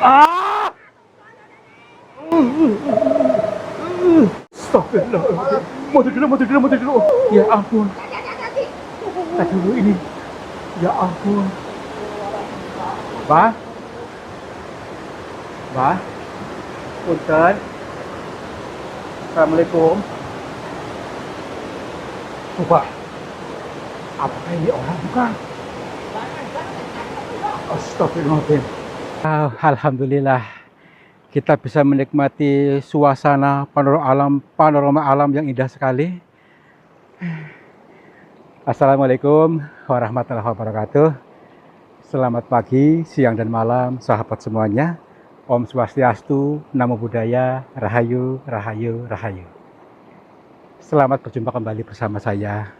Ah! Astagfirullah. Mundur dulu, mundur dulu, mundur dulu. Ya ampun. Aduh ini. Ya ampun. Bah. Bah. Punten. Assalamualaikum. Coba. Apakah ini orang bukan? Astagfirullahaladzim. Alhamdulillah kita bisa menikmati suasana panorama alam yang indah sekali. Assalamualaikum warahmatullahi wabarakatuh. Selamat pagi, siang dan malam sahabat semuanya. Om Swastiastu, Namo Buddhaya, Rahayu, Rahayu, Rahayu. Selamat berjumpa kembali bersama saya,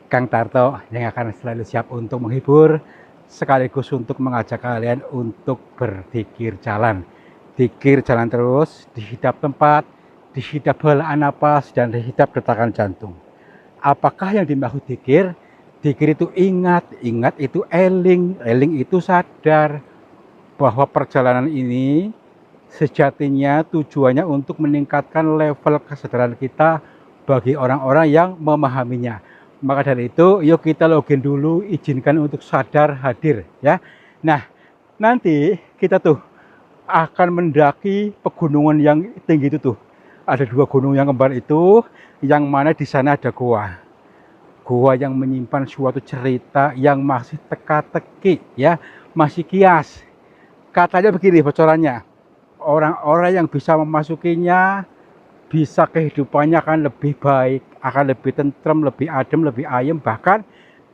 Kang Tarto, yang akan selalu siap untuk menghibur sekaligus untuk mengajak kalian untuk berzikir jalan. Zikir jalan terus, dihidap tempat, dihidap helaan napas, dan dihidap detakan jantung. Apakah yang dimaksud zikir? Zikir itu ingat, ingat itu eling, eling itu sadar bahwa perjalanan ini sejatinya tujuannya untuk meningkatkan level kesadaran kita bagi orang-orang yang memahaminya. Maka dari itu, yuk kita login dulu, izinkan untuk sadar hadir ya. Nah, nanti kita tuh akan mendaki pegunungan yang tinggi itu tuh. Ada dua gunung yang kembar itu, yang mana di sana ada gua. Gua yang menyimpan suatu cerita yang masih teka-teki ya, masih kias. Katanya begini bocorannya, orang-orang yang bisa memasukinya bisa kehidupannya akan lebih baik, akan lebih tentrem, lebih adem, lebih ayem, bahkan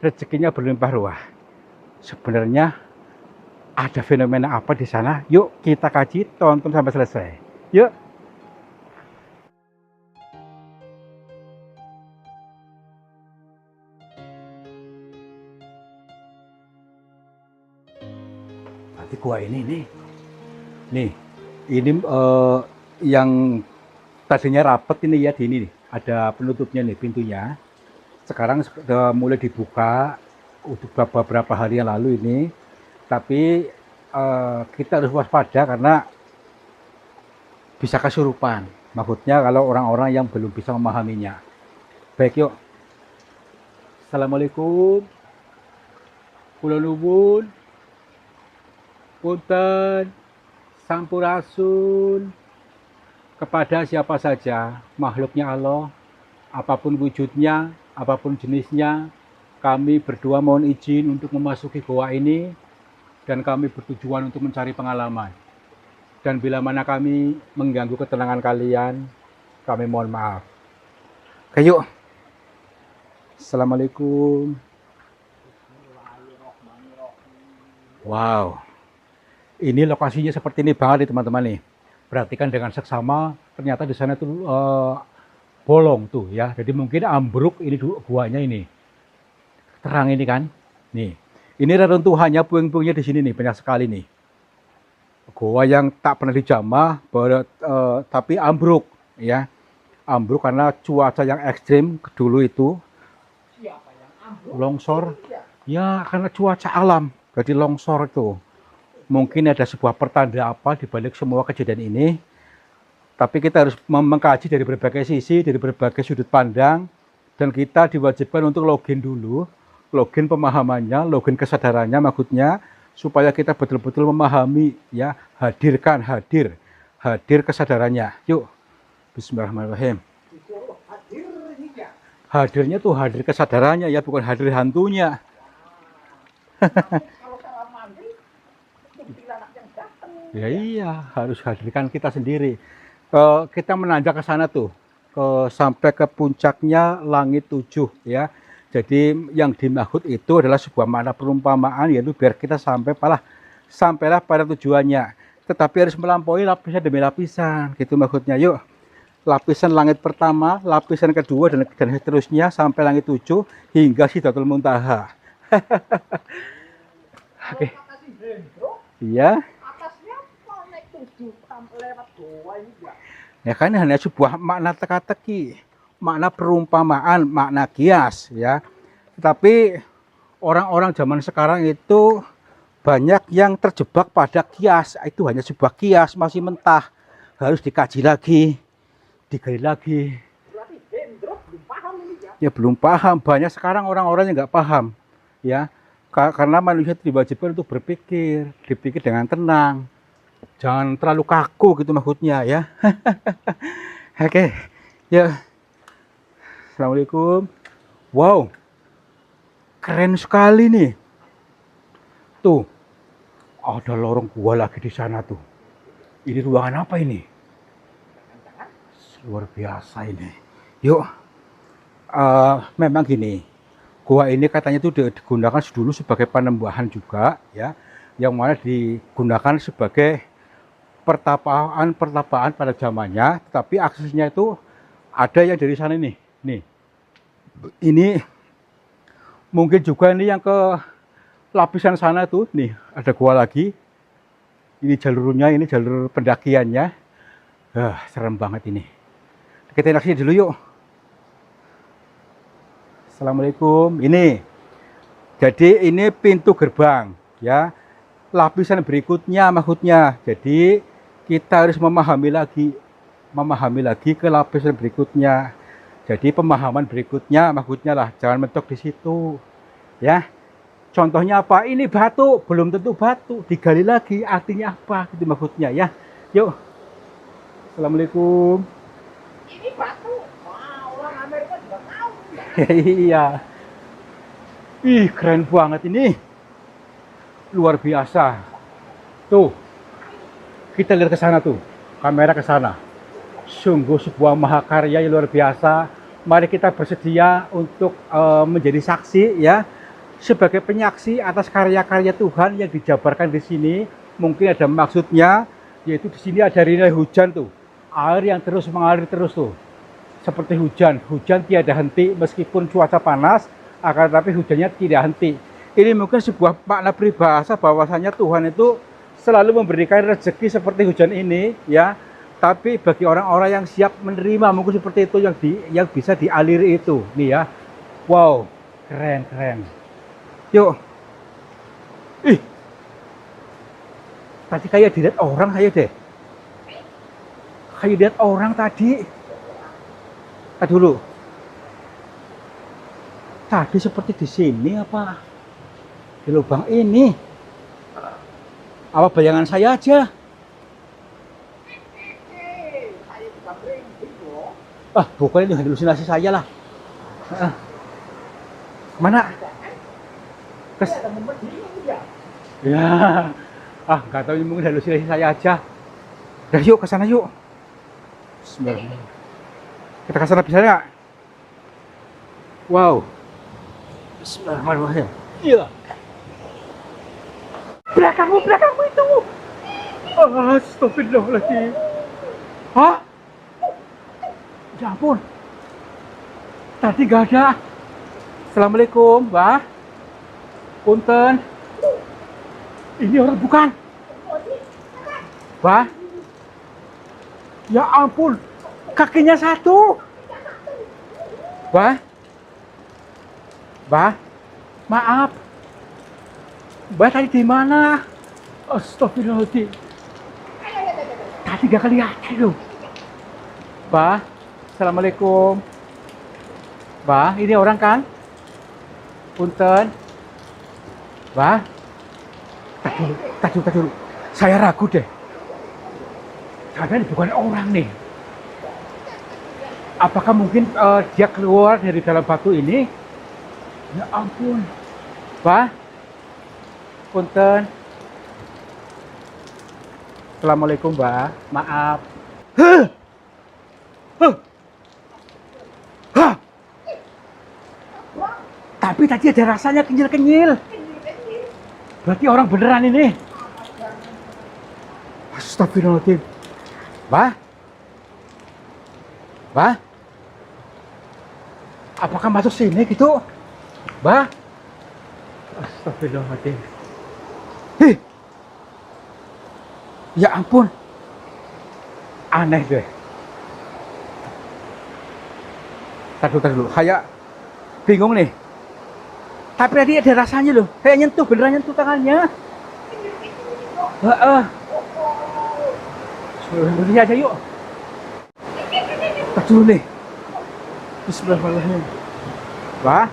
rezekinya berlimpah ruah. Sebenarnya ada fenomena apa di sana? Yuk kita kaji, tonton sampai selesai. Yuk. Nanti gua ini nih, ini yang tadinya rapet ini ya, di ini nih, ada penutupnya nih pintunya. Sekarang sudah mulai dibuka untuk beberapa hari yang lalu ini, tapi kita harus waspada karena bisa kesurupan. Maksudnya kalau orang-orang yang belum bisa memahaminya. Baik yuk. Assalamualaikum. Kula nuwun. Punten. Sampurasun. Kepada siapa saja makhluknya Allah, apapun wujudnya, apapun jenisnya, kami berdua mohon izin untuk memasuki goa ini, dan kami bertujuan untuk mencari pengalaman. Dan bila mana kami mengganggu ketenangan kalian, kami mohon maaf. Oke yuk. Assalamualaikum. Wow, ini lokasinya seperti ini banget nih teman-teman nih. Perhatikan dengan seksama, ternyata di sana tuh bolong tuh ya. Jadi mungkin ambruk ini guanya ini. Terang ini kan. Nih. Ini reruntuhannya, puing-puingnya di sini nih banyak sekali nih. Gua yang tak pernah dijamah, tapi ambruk ya. Ambruk karena cuaca yang ekstrim dulu itu. Siapa yang ambruk? Longsor. Ya, karena cuaca alam. Jadi longsor itu. Mungkin ada sebuah pertanda apa di balik semua kejadian ini. Tapi kita harus mengkaji dari berbagai sisi, dari berbagai sudut pandang. Dan kita diwajibkan untuk login dulu. Login pemahamannya, login kesadarannya maksudnya. Supaya kita betul-betul memahami ya. Hadir kesadarannya. Yuk. Bismillahirrahmanirrahim. Hadirnya tuh hadir kesadarannya ya, bukan hadir hantunya. Ya iya, harus hadirkan kita sendiri. Kita menanjak ke sana tuh, sampai ke puncaknya langit 7 ya. Jadi yang dimaksud itu adalah sebuah makna perumpamaan, yaitu biar kita sampailah pada tujuannya. Tetapi harus melampaui lapisan demi lapisan, gitu maksudnya. Yuk, lapisan langit pertama, lapisan kedua, dan seterusnya sampai langit 7 hingga Sidratul Muntaha. Oke. Iya. Ya kan hanya sebuah makna teka-teki, makna perumpamaan, makna kias ya. Tetapi orang-orang zaman sekarang itu banyak yang terjebak pada kias. Itu hanya sebuah kias, masih mentah. Harus dikaji lagi, digali lagi. Berarti Dendro belum paham ini ya. Ya belum paham. Banyak sekarang orang-orang yang nggak paham. Ya, karena manusia diwajibkan untuk berpikir, dipikir dengan tenang. Jangan terlalu kaku gitu maksudnya ya. Oke, ya. Assalamualaikum. Wow, keren sekali nih. Tuh, ada lorong gua lagi di sana tuh. Ini ruangan apa ini? Luar biasa ini. Yuk, memang gini. Gua ini katanya itu digunakan dulu sebagai panembahan juga, ya, yang mana digunakan sebagai pertapaan pada zamannya, tetapi aksesnya itu ada yang dari sana nih. Nih, ini mungkin juga ini yang ke lapisan sana tuh, nih ada gua lagi. Ini jalurnya, ini jalur pendakiannya. Serem banget ini. Kita naik dulu yuk. Assalamualaikum. Ini, jadi ini pintu gerbang, ya. Lapisan berikutnya maksudnya. Jadi kita harus memahami lagi ke lapisan berikutnya. Jadi pemahaman berikutnya maksudnya lah, jangan mentok di situ, ya. Contohnya apa? Ini batu, belum tentu batu, digali lagi artinya apa? Gitu maksudnya ya. Yuk. Assalamualaikum. Ini batu. Wah, orang Amerika juga tahu. Iya. Ih, keren banget ini. Luar biasa. Tuh. Kita lihat ke sana tuh. Kamera ke sana. Sungguh sebuah mahakarya yang luar biasa. Mari kita bersedia untuk menjadi saksi ya. Sebagai penyaksi atas karya-karya Tuhan yang dijabarkan di sini. Mungkin ada maksudnya, yaitu di sini ada rinai hujan tuh. Air yang terus mengalir terus tuh. Seperti hujan tiada henti meskipun cuaca panas, akan tetapi hujannya tidak henti. Ini mungkin sebuah makna peribahasa bahwasanya Tuhan itu selalu memberikan rezeki seperti hujan ini, ya. Tapi bagi orang-orang yang siap menerima mungkin seperti itu yang bisa dialiri itu, nih ya. Wow, keren. Yuk. Ih. Tadi kayak dilihat orang saya deh. Kayak lihat orang tadi. Dulu. Tadi seperti di sini apa? Di lubang ini. Apa bayangan saya aja? Saya juga merinding loh. Bukan itu halusinasi saya lah. Mana? Ada momen ini ya. Ya. Nggak tahu ini mungkin halusinasi saya aja. Udah yuk ke sana yuk. Bismillah. Kita ke sana bisa nggak? Wow. Bismillahirrahmanirrahim. Iya. Belakangmu itu. Astagfirullahaladzim. Hah? Ya ampun. Tadi nggak ada. Assalamualaikum, Mbak. Punten. Ini orang bukan? Mbak. Ya ampun. Kakinya satu. Mbak, maaf. Mbak tadi di mana? Astagfirullahaladzim. Tadi gak kelihatan loh. Mbak, assalamualaikum. Mbak, ini orang kan? Punten. Mbak, tak dulu. Saya ragu deh. Jangan bukan orang nih. Apakah mungkin dia keluar dari dalam batu ini? Ya ampun. Mbak, punten. Assalamualaikum, Mbak. Maaf. Tapi tadi ada rasanya kenyil-kenyil. Berarti orang beneran ini. Astagfirullahaladzim. Mbak? Apakah masuk sini gitu? Mbak? Astagfirullahaladzim. Ya ampun. Aneh deh. Tar dulu. Kayak bingung nih. Tapi tadi ada rasanya loh. Kayak nyentuh, beneran nyentuh tangannya. Heeh. Beli aja yuk. Tak dulu nih. Bismillahirrahmanirrahim. Wah.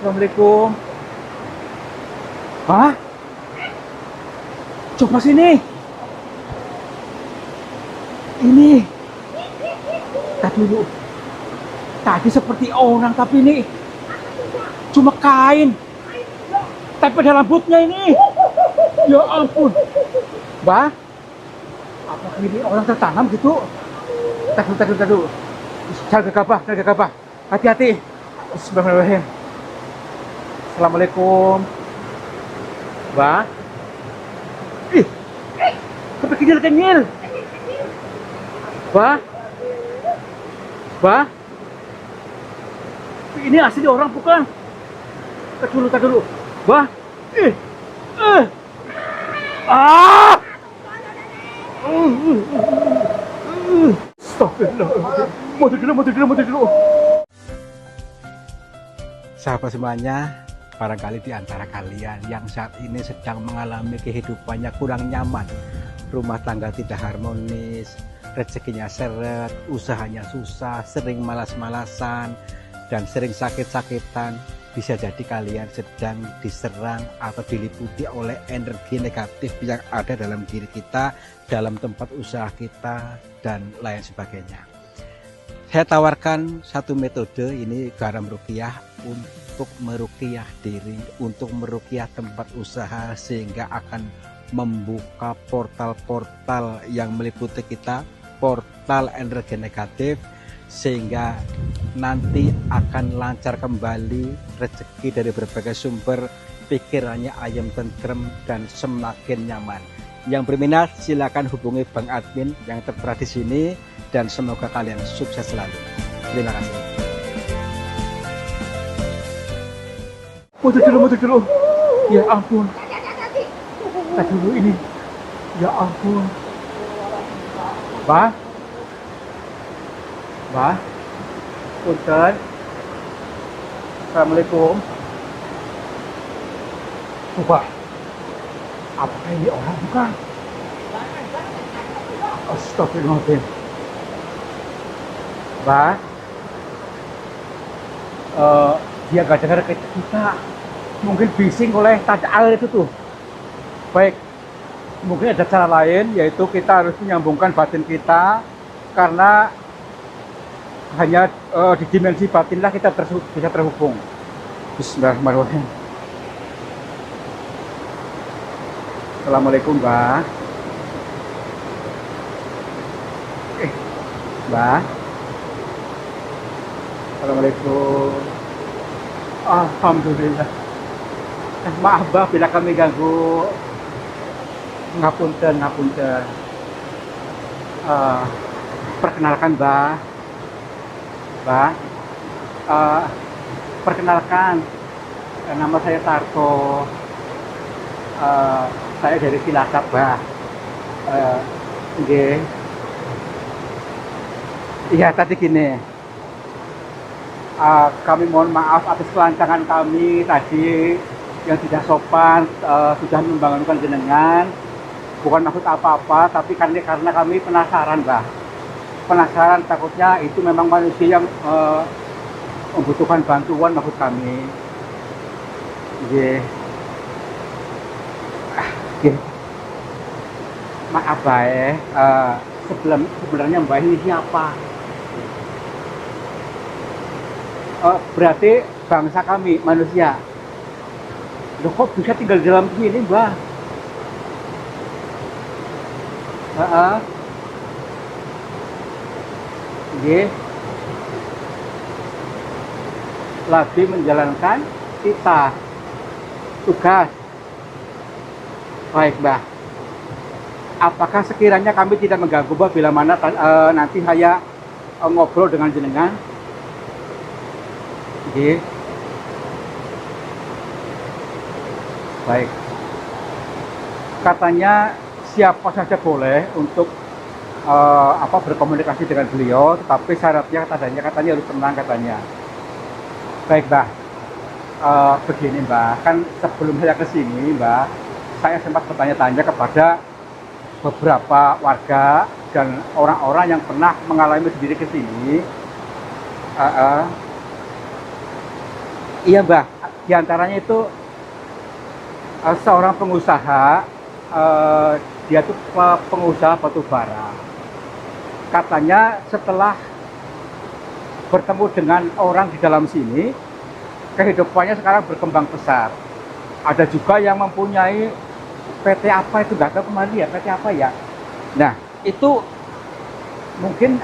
Assalamualaikum. Wah. Coba sini. Ini. Tak dulu. Tadi seperti orang tapi ini cuma kain. Tapi ada rambutnya ini. Ya ampun. Bah. Apakah ini orang tertanam gitu? Tak dulu. Jaga gabah. Hati-hati. Bismillahirrahmanirrahim. Assalamualaikum. Bah. Ih. Sampai kenyil. Bah. Ini asli orang bukan? Tak dulu. Bah. Ah. Astagfirullah. Mundur dulu. Sahabat semuanya, barangkali di antara kalian yang saat ini sedang mengalami kehidupannya kurang nyaman, rumah tangga tidak harmonis, rezekinya seret, usahanya susah, sering malas-malasan, dan sering sakit-sakitan, bisa jadi kalian sedang diserang atau diliputi oleh energi negatif yang ada dalam diri kita, dalam tempat usaha kita, dan lain sebagainya. Saya tawarkan satu metode, ini garam ruqyah, untuk meruqyah diri, untuk meruqyah tempat usaha, sehingga akan membuka portal-portal yang meliputi kita, portal energi negatif, sehingga nanti akan lancar kembali rezeki dari berbagai sumber, pikirannya ayam tentrem dan semakin nyaman. Yang berminat silakan hubungi Bang Admin yang tertera di sini, dan semoga kalian sukses selalu. Terima kasih. Mundur dulu. Ya ampun. Tak dulu ini. Ya ampun. Bah. Punten. Assalamualaikum. Coba. Apakah ini orang bukan? Astagfirullahaladzim. Bah. Dia gak dengar kita. Mungkin bising oleh tajal itu tuh. Baik. Mungkin ada cara lain, yaitu kita harus menyambungkan batin kita, karena hanya di dimensi batinlah kita bisa terhubung. Bismillahirrahmanirrahim. Assalamualaikum, Mbak. Mbak. Assalamualaikum. Alhamdulillah. Maaf, Mbak, bila kami ganggu. Ngapunten. Perkenalkan, Mbak. Perkenalkan, nama saya Tarto. Saya dari Cilacap, Mbak. Iya, tadi gini. Kami mohon maaf atas kelancangan kami tadi yang tidak sopan, sudah membangunkan jenengan. Bukan maksud apa-apa, tapi karena kami penasaran, Mbak. Penasaran, takutnya itu memang manusia yang membutuhkan bantuan maksud kami. Maaf, Mbak. Sebenarnya Mbak ini siapa? Berarti bangsa kami manusia. Loh, kok bisa tinggal di dalam sini, Mbak? Lagi menjalankan kita tugas. Baik, Mbak. Apakah sekiranya kami tidak mengganggu, Mbak, bila mana nanti saya ngobrol dengan jenengan? Baik. Katanya siapa saja boleh untuk berkomunikasi dengan beliau, tetapi syaratnya katanya harus tenang katanya. Baik, Mbak. Begini, Mbak, kan sebelum saya ke sini, Mbak, saya sempat bertanya-tanya kepada beberapa warga dan orang-orang yang pernah mengalami sendiri ke sini. Iya Mbah, diantaranya itu seorang pengusaha, dia tuh pengusaha batu bara. Katanya setelah bertemu dengan orang di dalam sini, kehidupannya sekarang berkembang pesat. Ada juga yang mempunyai PT apa itu, nggak tahu kemarin ya, PT apa ya. Nah, itu mungkin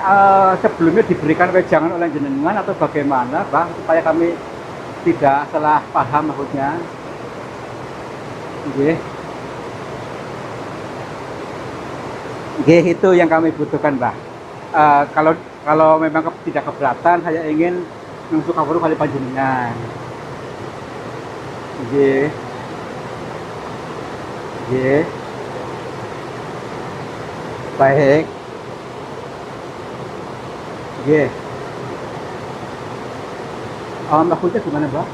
sebelumnya diberikan wejangan oleh jenengan atau bagaimana, Bang, supaya kami tidak salah paham maksudnya. Oke. Oke, itu yang kami butuhkan, Mbak. Kalau memang tidak keberatan, saya ingin untuk kabur kali panjenengan. Oke. Oke. Baik. Oke. Maksudnya gimana, Mbak?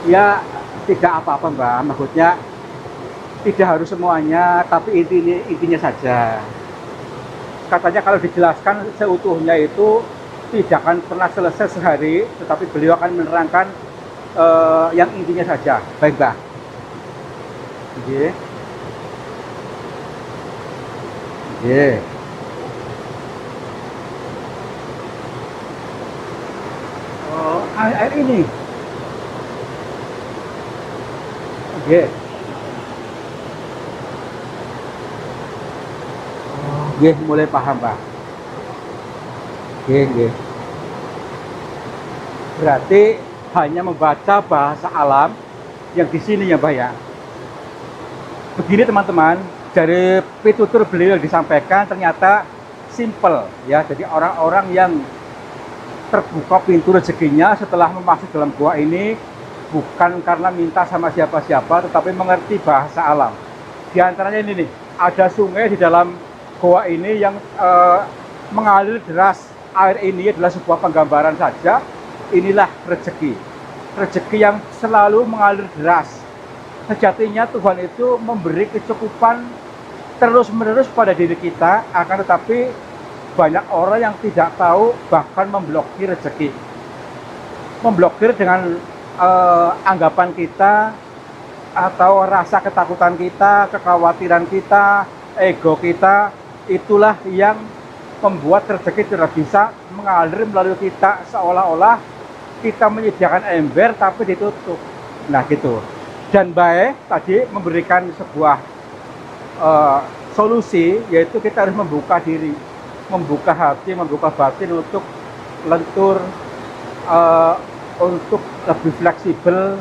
Ya, tidak apa-apa, Mbak. Maksudnya tidak harus semuanya, tapi intinya saja. Katanya kalau dijelaskan seutuhnya itu tidak akan pernah selesai sehari, tetapi beliau akan menerangkan yang intinya saja. Baik, Mbak. Oke. Oke. Oh, air ini. Oke. Oke, mulai paham, Pak. Oke. Berarti hanya membaca bahasa alam yang di sini ya, Pak ya. Begini teman-teman, dari pitutur beliau yang disampaikan ternyata simple ya. Jadi orang-orang yang terbuka pintu rezekinya setelah memasuki dalam gua ini bukan karena minta sama siapa-siapa, tetapi mengerti bahasa alam. Di antaranya ini nih, ada sungai di dalam gua ini yang mengalir deras. Air ini adalah sebuah penggambaran saja. Inilah rezeki. Rezeki yang selalu mengalir deras. Sejatinya Tuhan itu memberi kecukupan terus-menerus pada diri kita, akan tetapi banyak orang yang tidak tahu, bahkan memblokir rezeki. Memblokir dengan anggapan kita atau rasa ketakutan kita, kekhawatiran kita, ego kita, itulah yang membuat rezeki tidak bisa mengalir melalui kita, seolah-olah kita menyediakan ember tapi ditutup. Nah gitu. Dan baik tadi memberikan sebuah solusi, yaitu kita harus membuka diri, membuka hati, membuka batin untuk lentur, untuk lebih fleksibel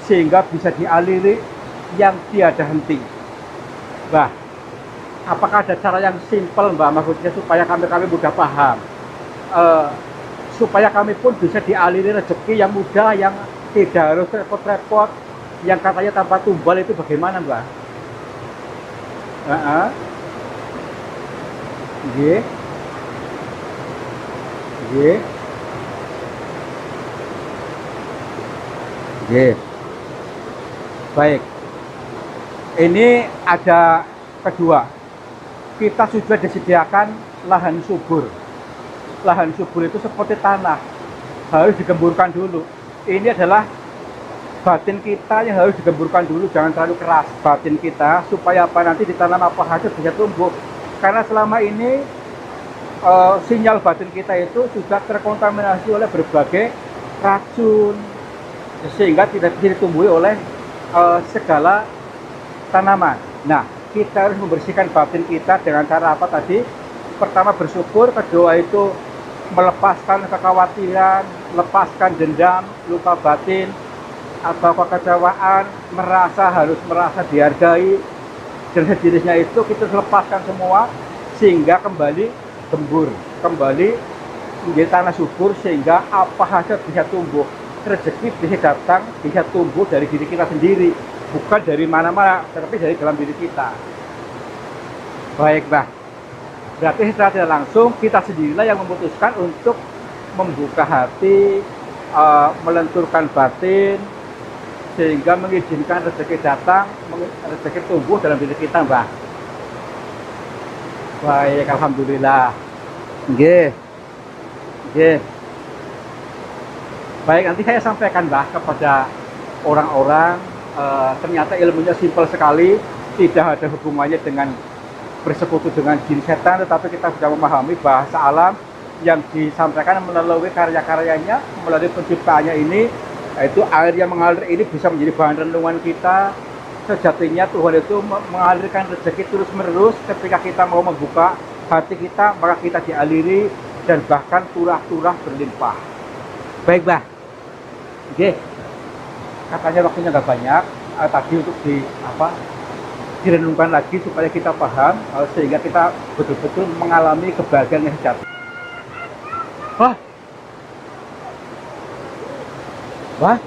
sehingga bisa dialiri yang tiada henti. Mbak, apakah ada cara yang simpel, Mbak, maksudnya supaya kami mudah paham, supaya kami pun bisa dialiri rezeki yang mudah, yang tidak harus repot-repot, yang katanya tanpa tumbal itu bagaimana, Mbak? Nggih. Nggih. Nggih. Baik. Ini ada kedua. Kita sudah disediakan lahan subur. Lahan subur itu seperti tanah, harus digemburkan dulu. Ini adalah batin kita yang harus digemburkan dulu, jangan terlalu keras batin kita, supaya apa, nanti ditanam apa hasil bisa tumbuh. Karena selama ini sinyal batin kita itu sudah terkontaminasi oleh berbagai racun, sehingga tidak bisa ditumbuhi oleh segala tanaman. Nah, kita harus membersihkan batin kita dengan cara apa tadi? Pertama bersyukur, kedua itu melepaskan kekhawatiran, lepaskan dendam, luka batin, atau kekecewaan, harus merasa dihargai, dan sejenisnya itu kita lepaskan semua sehingga kembali gembur, kembali menjadi tanah subur, sehingga apa hasil bisa tumbuh, rezeki bisa datang, bisa tumbuh dari diri kita sendiri, bukan dari mana-mana, tetapi dari dalam diri kita. Baik, Mbak. Berarti secara tidak langsung kita sendirilah yang memutuskan untuk membuka hati, melenturkan batin, sehingga mengizinkan rezeki datang, rezeki tumbuh dalam diri kita, Mbah. Baik, alhamdulillah. Nggih, nggih. Baik, nanti saya sampaikan, Mbah, kepada orang-orang, ternyata ilmunya simpel sekali, tidak ada hubungannya dengan bersekutu dengan jin setan, tetapi kita bisa memahami bahasa alam yang disampaikan melalui karya-karyanya, melalui penciptaannya ini, yaitu air yang mengalir ini bisa menjadi bahan renungan kita. Sejatinya Tuhan itu mengalirkan rezeki terus-menerus. Ketika kita mau membuka hati kita, maka kita dialiri dan bahkan turah-turah berlimpah. Baik, Mbah. Oke. Katanya waktunya nggak banyak. Tadi untuk direnungkan lagi supaya kita paham, sehingga kita betul-betul mengalami kebahagiaan yang sejati. Wah, wah,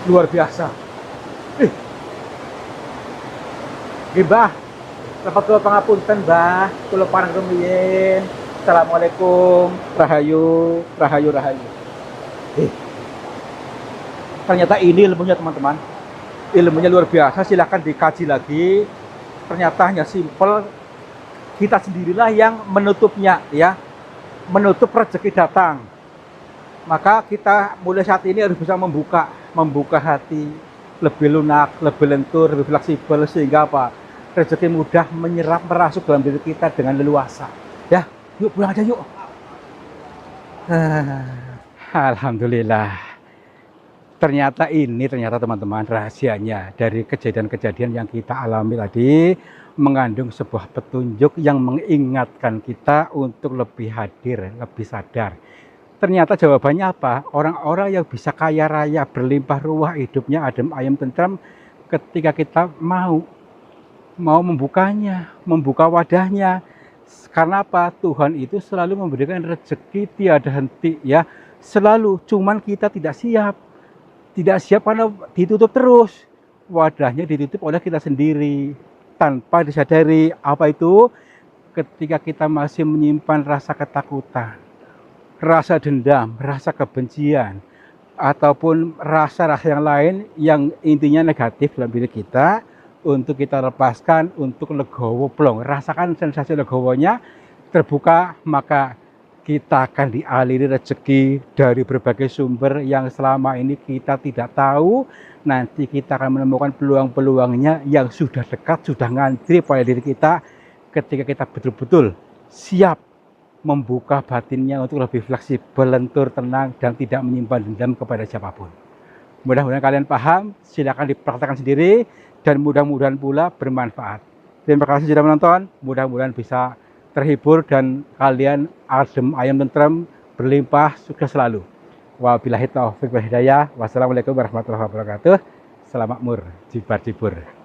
luar biasa. Mbah, dapat kula pangapunten, Mbah. Kula pareng rumiyin. Assalamualaikum. Rahayu, rahayu, rahayu. Ternyata ini ilmunya, teman-teman. Ilmunya luar biasa, silahkan dikaji lagi. Ternyata hanya simpel, kita sendirilah yang menutupnya, ya, menutup rezeki datang. Maka kita mulai saat ini harus bisa membuka hati, lebih lunak, lebih lentur, lebih fleksibel, sehingga apa? Rezeki mudah menyerap, merasuk dalam diri kita dengan leluasa. Ya, yuk pulang aja yuk. Alhamdulillah. Ternyata teman-teman, rahasianya dari kejadian-kejadian yang kita alami tadi mengandung sebuah petunjuk yang mengingatkan kita untuk lebih hadir, lebih sadar. Ternyata jawabannya apa? Orang-orang yang bisa kaya raya, berlimpah ruah hidupnya, adem ayem tentram, ketika kita mau membukanya, membuka wadahnya. Karena apa? Tuhan itu selalu memberikan rezeki tiada henti, ya. Selalu, cuman kita tidak siap. Tidak siap karena ditutup terus. Wadahnya ditutup oleh kita sendiri tanpa disadari. Apa itu? Ketika kita masih menyimpan rasa ketakutan, rasa dendam, rasa kebencian, ataupun rasa-rasa yang lain yang intinya negatif dalam diri kita, untuk kita lepaskan, untuk legowo plong. Rasakan sensasi legowonya, terbuka, maka kita akan dialiri rezeki dari berbagai sumber yang selama ini kita tidak tahu. Nanti kita akan menemukan peluang-peluangnya yang sudah dekat, sudah ngantri pada diri kita, ketika kita betul-betul siap membuka batinnya untuk lebih fleksibel, lentur, tenang, dan tidak menyimpan dendam kepada siapapun. Mudah-mudahan kalian paham, silakan dipraktekkan sendiri, dan mudah-mudahan pula bermanfaat. Terima kasih sudah menonton, mudah-mudahan bisa terhibur dan kalian adem ayem tentram, berlimpah, sukses selalu. Wabillahi taufiq wal hidayah. Wassalamualaikum warahmatullahi wabarakatuh. Selamat mur, jibar-jibur.